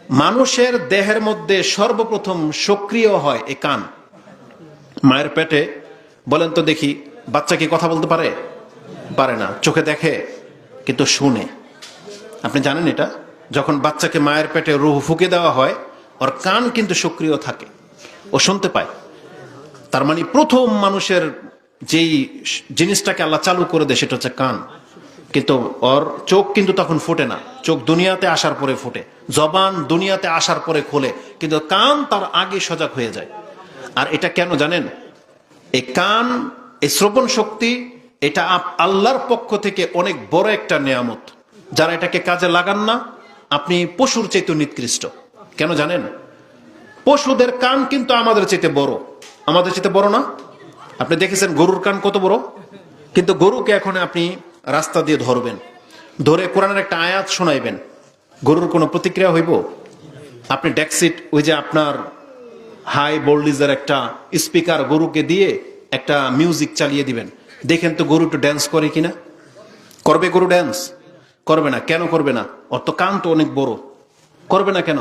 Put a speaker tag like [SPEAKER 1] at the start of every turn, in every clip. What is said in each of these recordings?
[SPEAKER 1] মানুষের দেহের মধ্যে সর্বপ্রথম সক্রিয় হয় এই কান। মায়ের পেটে বলেন তো দেখি, বাচ্চা কি কথা বলতে পারে? পারে না। চোখে দেখে কিন্তু শুনে। আপনি জানেন এটা? যখন বাচ্চাকে মায়ের পেটে রুহ ফুঁকে দেওয়া হয়, ওর কান কিন্তু সক্রিয় থাকে, ও শুনতে পায়। তার মানে প্রথম মানুষের যেই জিনিসটাকে আল্লাহ চালু করে দেয় সেটা হচ্ছে কান। কিন্তু ওর চোখ কিন্তু তখন ফোটে না, চোখ দুনিয়াতে আসার পরে ফোটে, জবান দুনিয়াতে আসার পরে খোলে, কিন্তু কান তার আগে সজাগ হয়ে যায়। আর এটা কেন জানেন? এই কান, এই শ্রবণ শক্তি, এটা আল্লাহর পক্ষ থেকে অনেক বড় একটা নেয়ামত। যারা এটাকে কাজে লাগান না, আপনি পশুর চাইতে নিকৃষ্ট। কেন জানেন? পশুদের কান কিন্তু আমাদের চাইতে বড়। আমাদের চাইতে বড় না? আপনি দেখেছেন গরুর কান কত বড়? কিন্তু গরুকে এখন আপনি রাস্তা দিয়ে ধরবেন, ধরে কোরআনের একটা আয়াত শোনাইবেন, গরুর কোনো প্রতিক্রিয়া হইব? আপনি ডেক্সিট, ওই যে আপনার হাই ভোল্টেজের একটা স্পিকার গরুকে দিয়ে একটা মিউজিক চালিয়ে দিবেন, দেখেন তো গরু একটু ড্যান্স করে কিনা? করবে গরু ড্যান্স? করবে না। কেন করবে না? ওর তো কান তো অনেক বড়। করবে না কেন?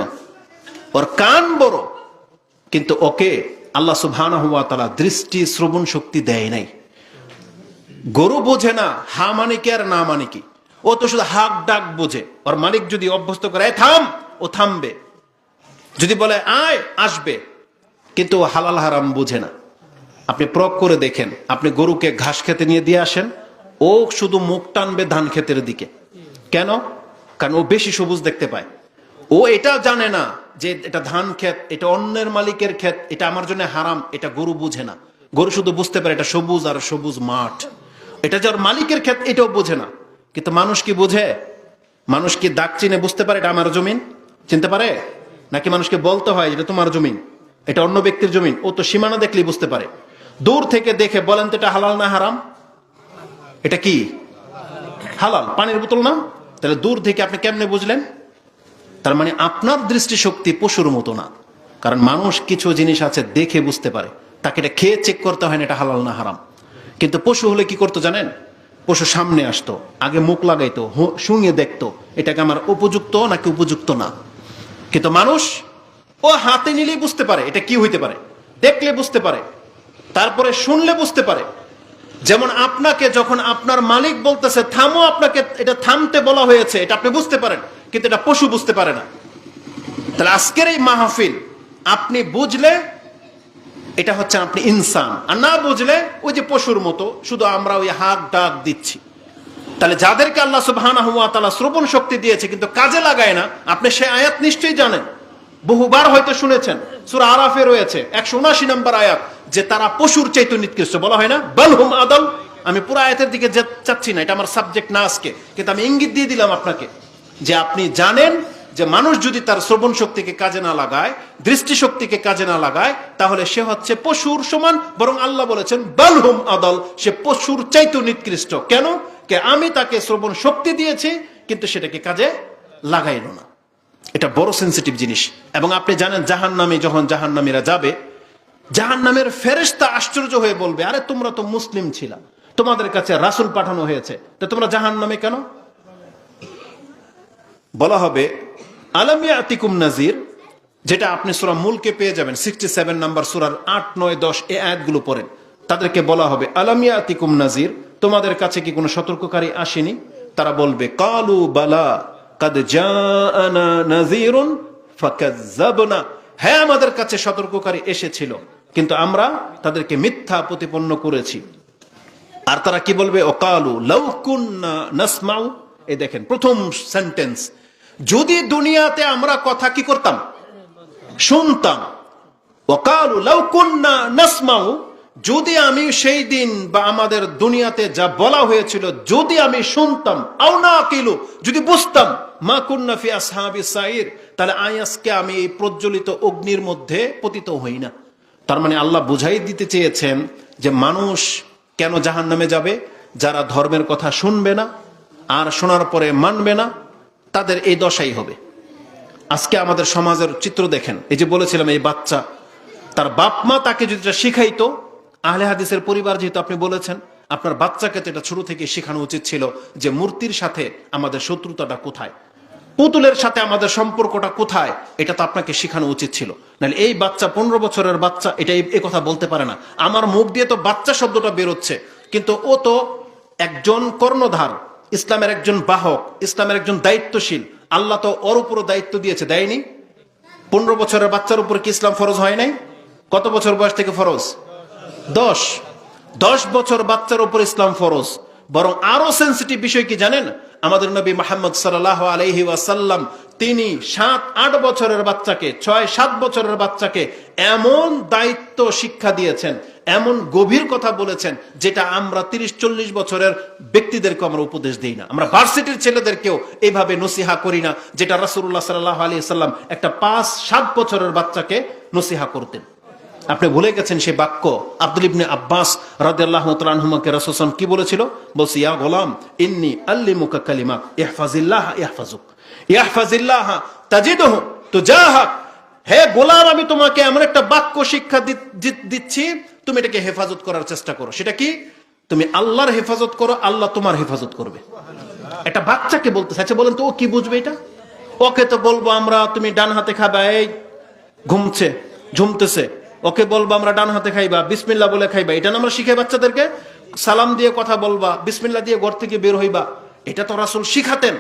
[SPEAKER 1] ওর কান বড়, কিন্তু ওকে আল্লাহ সুবহানাহু ওয়া তাআলা দৃষ্টি শ্রবণ শক্তি দেয় নাই। গরু বোঝে না হা মানে কি আর না মানে কি, ও তো শুধু হাক ডাক বোঝে। ওর মালিক যদি অভ্যস্ত করে থাম, ও থামবে, যদি বলে আয় আসবে, কিন্তু ও হালাল হারাম বোঝে না। আপনি প্রয়োগ করে দেখেন, আপনি গরুকে ঘাস খেতে নিয়ে দিয়ে আসেন, ও শুধু মুখ টানবে ধান ক্ষেতের দিকে। কেন? কারণ ও বেশি সবুজ দেখতে পায়। ও এটা জানে না যে এটা ধান ক্ষেত, এটা অন্যের মালিকের ক্ষেত, এটা আমার জন্য হারাম। এটা গরু বুঝে না। গরু শুধু বুঝতে পারে এটা সবুজ আর সবুজ মাঠ, এটা যার মালিকের ক্ষেত, এটাও বোঝে না। কিন্তু মানুষ কি বোঝে? মানুষ কি দাগ চিনে বুঝতে পারে এটা আমার জমিন? চিনতে পারে? নাকি মানুষকে বলতে হয় এটা তোমার জমিন, এটা অন্য ব্যক্তির জমিন? ও তো সীমানা দেখলেই বুঝতে পারে। দূর থেকে দেখে বলেন তো এটা হালাল না হারাম? এটা কি? হালাল। পানির বোতল না? তাহলে দূর থেকে আপনি কেমনে বুঝলেন? তার মানে আপনার দৃষ্টিশক্তি পশুর মতো না। কারণ মানুষ কিছু জিনিস আছে দেখে বুঝতে পারে, তাকে এটা খেয়ে চেক করতে হয় না এটা হালাল না হারাম। কিন্তু পশু হলে কি করতো জানেন? পশু সামনে আসতো, আগে মুখ লাগাইতো, শুঙে দেখতো এটাকে আমার উপযুক্ত নাকি উপযুক্ত না। কিন্তু মানুষ, ও হাতে নিলেই বুঝতে পারে এটা কি হইতে পারে, দেখলে বুঝতে পারে, তারপরে শুনলে বুঝতে পারে। যেমন আপনাকে যখন আপনার মালিক বলতেছে থামো, আপনাকে এটা থামতে বলা হয়েছে, এটা আপনি বুঝতে পারেন, কিন্তু এটা পশু বুঝতে পারে না। তাহলে আজকের এই মাহফিল আপনি বুঝলে এটা হচ্ছে আপনি ইনসান, আর না বুঝলে ওই যে পশুর মতো শুধু আমরা ওই হাক ডাক দিচ্ছি। তাহলে যাদেরকে আল্লাহ সুবহানাহু ওয়া তাআলা শ্রবণ শক্তি দিয়েছে কিন্তু কাজে লাগায় না, আপনি সেই আয়াত নিশ্চয়ই জানেন, বহুবার হয়তো শুনেছেন। সূরা আরাফে রয়েছে 179 নম্বর আয়াত, যে তারা পশুর চাইতে নিকৃষ্ট। বলা হয় না বাল হুম আদল? আমি পুরো আয়াতের দিকে চাচ্ছি না, এটা আমার সাবজেক্ট না আজকে, কিন্তু আমি ইঙ্গিত দিয়ে দিলাম আপনাকে যে আপনি জানেন যে মানুষ যদি তার শ্রবণ শক্তিকে কাজে না লাগায়, দৃষ্টিশক্তিকে কাজে না লাগায়, তাহলে সে হচ্ছে পশুর সমান। বরং আল্লাহ বলেছেন বাল হুম আদল, সে পশুর চাইতে নিকৃষ্ট। কেন? কে আমি তাকে শ্রবণ শক্তি দিয়েছি কিন্তু সেটাকে কাজে লাগাইল না। এটা বড় সেন্সিটিভ জিনিস। এবং আপনি জানেন জাহান্নামে যখন জাহান্নামীরা যাবে, জাহান্নামের ফেরেশতা আশ্চর্য হয়ে বলবে, আরে তোমরা তো মুসলিম ছিলা, তোমাদের কাছে রাসূল পাঠানো হয়েছে, তো তোমরা জাহান্নামে কেন? বলা হবে আলাম ইয়াতিকুম নাজির, যেটা আপনি সূরা মুলকে পেয়ে যাবেন 67 নাম্বার সূরার 8, 9, 10 এই আয়াতগুলো পড়েন। তাদেরকে বলা হবে আলাম ইয়াতিকুম নাজির, তোমাদের কাছে কি কোনো সতর্ককারী আসেনি? তারা বলবে কালু বালা কাদ জাআনা নাযীরুন ফাকাজ্জাবনা, হ্যাঁ আমাদের কাছে সতর্ককারী এসেছিল কিন্তু আমরা তাদেরকে মিথ্যা প্রতিপন্ন করেছি। আর তারা কি বলবে? ওকালু লাউ কুন্না নাসমাউ, এই দেখেন প্রথম সেন্টেন্স, যদি দুনিয়াতে আমরা কথা কি করতাম? শুনতাম। ওকালু লাউ কুন্না নাসমাউ, যদি আমি সেই দিন বা আমাদের দুনিয়াতে যা বলা হয়েছিল যদি আমি শুনতাম, আও না আকিলু, যদি বুঝতাম, মা কুন্না ফি আসহাবিস সাইর, তাহলে আজকে আমি এই প্রজ্বলিত অগ্নির মধ্যে পতিত হই না। তার মানে আল্লাহ বুঝাই দিতে চেয়েছেন যে মানুষ কেন জাহান্নামে যাবে? যারা ধর্মের কথা শুনবে না আর শোনার পরে মানবে না, তাদের এই দশাই হবে। আজকে আমাদের সমাজের চিত্র দেখেন, এই যে বলেছিলাম এই বাচ্চা, তার বাপ মা তাকে যদি শিখাইতো, আহলে হাদিসের পরিবার যেহেতু আপনি বলেছেন, আপনার বাচ্চাকে তো এটা ছোট থেকে শেখানো উচিত ছিল যে মূর্তির সাথে আমাদের শত্রুতাটা কোথায়। পুতুলের সাথে আমাদের সম্পর্কটা কোথায়, এটা তো আপনাকে শেখানো উচিত ছিল। নাহলে এই বাচ্চা 15 বছরের বাচ্চা এটা এই কথা বলতে পারে না। আমার মুখ দিয়ে তো বাচ্চা শব্দটা বেরোচ্ছে, কিন্তু ও তো একজন কর্ণধার, ইসলামের একজন বাহক, ইসলামের একজন দায়িত্বশীল। আল্লাহ তো ওর উপরও দায়িত্ব দিয়েছে, দেয়নি? 15 বছরের বাচ্চার উপর কি ইসলাম ফরজ হয় নাই? কত বছর বয়স থেকে ফরজ? 10 বছর বাচ্চার উপর ইসলাম ফরজ। বরং আরো সেন্সিটিভ বিষয় কি জানেন? আমাদের নবী মুহাম্মদ সাল্লাল্লাহু আলাইহি ওয়াসাল্লাম তিনি 7-8 বছরের বাচ্চাকে, 6-7 বছরের বাচ্চাকে এমন দায়িত্ব শিক্ষা দিয়েছেন, এমন গভীর কথা বলেছেন, যেটা আমরা 30-40 বছরের ব্যক্তিদেরকে আমরা উপদেশ দিই না। আমরা ভার্সিটির ছেলেদেরকেও এইভাবে নসিহা করি না, যেটা রাসূলুল্লাহ সাল্লাল্লাহু আলাইহি ওয়াসাল্লাম একটা 5-7 বছরের বাচ্চাকে নসিহা করতেন। আপনি ভুলে গেছেন সেই বাক্য। আব্দুল ইবনে আব্বাস রাদিয়াল্লাহু তাআলা আনহুমাকে রাসূল সাল্লাল্লাহু আলাইহি ওয়াসাল্লাম কি বলেছিল? বলছি, ইয়া গোলাম ইন্নী আল্লিমুকা কালিমাত ইহফাজিল্লাহ ইয়াহফাজুক, ইহফাজিল্লাহ তাজিদহু তুজাহাক। হে গোলাম, আমি তোমাকে এমন একটা বাক্য শিক্ষা দিচ্ছি, তুমি এটাকে হেফাজত করার চেষ্টা করো। সেটা কি? তুমি আল্লাহর হেফাজত করো, আল্লাহ তোমার হেফাজত করবে। একটা বাচ্চাকে বলতেছে। আচ্ছা বলেন তো ও কি বুঝবে এটা? ওকে তো বলবো আমরা তুমি ডান হাতে খাবা, এই ঝুমতেছে, ওকে বলবো আমরা ডান হাতে খাইবা, বিসমিল্লাহ বলে খাইবা। এটা না আমরা শিখাই বাচ্চাদেরকে? সালাম দিয়ে কথা বলবা, বিসমিল্লাহ দিয়ে ঘর থেকে বের হইবা, এটা তো রাসূল শিখাতেন।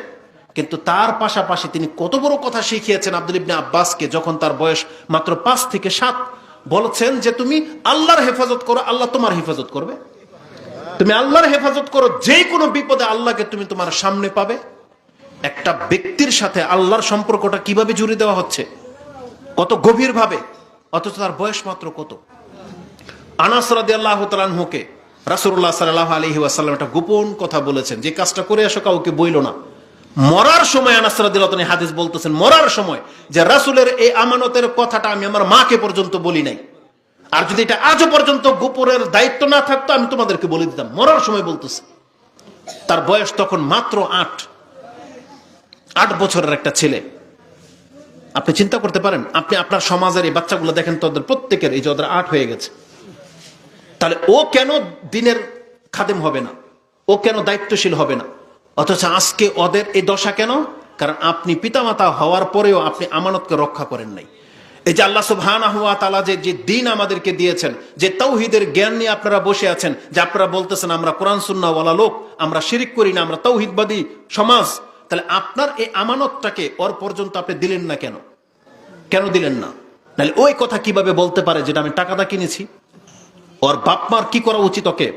[SPEAKER 1] কিন্তু তার পাশাপাশি তিনি কত বড় কথা শিখিয়েছেন আব্দুল ইবনে আব্বাসকে, যখন তার বয়স মাত্র 5 থেকে 7, বলছেন যে তুমি আল্লাহর হেফাজত করো, আল্লাহ তোমার হেফাজত করবে। তুমি আল্লাহর হেফাজত করো, যে কোনো বিপদে আল্লাহকে তুমি তোমার সামনে পাবে। একটা ব্যক্তির সাথে আল্লাহর সম্পর্কটা কিভাবে জুড়ে দেওয়া হচ্ছে, কত গভীর ভাবে, অথচ তার বয়স মাত্র কত। আনাস রাদিয়াল্লাহু তাআলা আনহুকে রাসূলুল্লাহ সাল্লাল্লাহু আলাইহি ওয়াসাল্লাম একটা গোপন কথা বলেছেন, যে কাজটা করে আসো কাউকে বইলো না। মরার সময় আনাস রাদিয়াল্লাহু তাআলা হাদিস বলতেছেন, মরার সময়, যে রাসূলের এই আমানতের কথাটা আমি আমার মাকে পর্যন্ত বলি নাই, আর যদি এটা আজও পর্যন্ত গোপনের দায়িত্ব না থাকতো আমি তোমাদেরকে বলে দিতাম। মরার সময় বলতেছে। তার বয়স তখন মাত্র 8 বছরের একটা ছেলে। আপনি চিন্তা করতে পারেন, আপনি আপনার সমাজের এই বাচ্চাগুলো দেখেন, তো ওদের প্রত্যেকের এই যে ওদের 8 হয়ে গেছে। তাহলে ও কেন দিনের খাদেম হবে না? ও কেন দায়িত্বশীল হবে না? অথচ আজকে ওদের এই দশা কেন? কারণ আপনি পিতামাতা হওয়ার পরেও আপনি আমানতকে রক্ষা করেন নাই। এই যে আল্লাহ সুবহানাহু ওয়া তাআলা যে দ্বীন আমাদেরকে দিয়েছেন, যে তাওহীদের জ্ঞান নিয়ে আপনারা বসে আছেন, যে আপনারা বলতেছেন আমরা কোরআন সুন্নাহ ওয়ালা লোক, আমরা শিরিক করি না, আমরা তাওহীদবাদী সমাজ। তাহলে আপনার এই আমানতটাকে ওর পর্যন্ত আপনি দিলেন না কেন? কেন দিলেন না? নাহলে ওই কথা কিভাবে বলতে পারে যেটা আমি টাকাটা কিনেছি? ওর বাপ মার কি করা উচিত ওকে?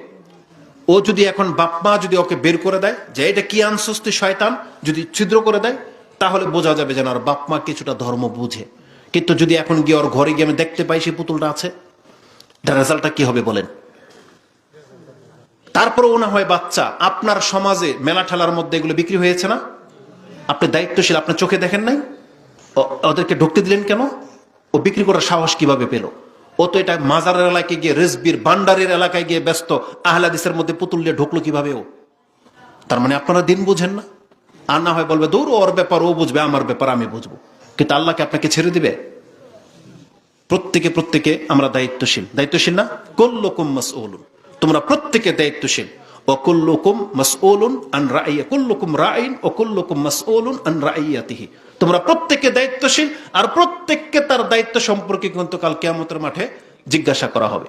[SPEAKER 1] ও যদি এখন বাপ মা যদি ওকে বের করে দেয়, যে এটা কি আনছস তুই শয়তান, যদি ছিদ্র করে দেয়, তাহলে বোঝা যাবে যেন ওর বাপ মা কিছুটা ধর্ম বুঝে। কিন্তু যদি এখন গিয়ে ওর ঘরে গিয়ে আমি দেখতে পাই সেই পুতুলটা আছে, তার রেজাল্টটা কি হবে বলেন? তারপরে ও না হয় বাচ্চা, আপনার সমাজে মেলা ঠেলার মধ্যে এগুলো বিক্রি হয়েছে না? আপনি দায়িত্বশীল, আপনার চোখে দেখেন নাই? ওদেরকে ঢুকতে দিলেন কেন? ও বিক্রি করার সাহস কিভাবে পেল? ও তো এটা মাজারের এলাকায় গিয়ে, রেজবির ভান্ডারের এলাকায় গিয়ে ব্যস্ত, আহলে হাদিসের মধ্যে পুতুল নিয়ে ঢুকলো কিভাবে ও? তার মানে আপনারা দিন বুঝেন না। আর না হয় বলবে দৌড়, ওর ব্যাপার ও বুঝবে, আমার ব্যাপার আমি বুঝবো। কিন্তু আল্লাহকে আপনাকে ছেড়ে দিবে? প্রত্যেকে আমরা দায়িত্বশীল না? কুল্লুকুম মাসউলুন, তোমরা প্রত্যেকে দায়িত্বশীল। ওয়াকুল্লুকুম মাসউলুন আন রাইয়া, কুল্লুকুম রাইন ওয়া কুল্লুকুম মাসউলুন আন রাইয়াতিহি। তোমরা প্রত্যেকে দায়িত্বশীল, আর প্রত্যেককে তার দায়িত্ব সম্পর্কে কিন্তু কাল কিয়ামতের মাঠে জিজ্ঞাসা করা হবে।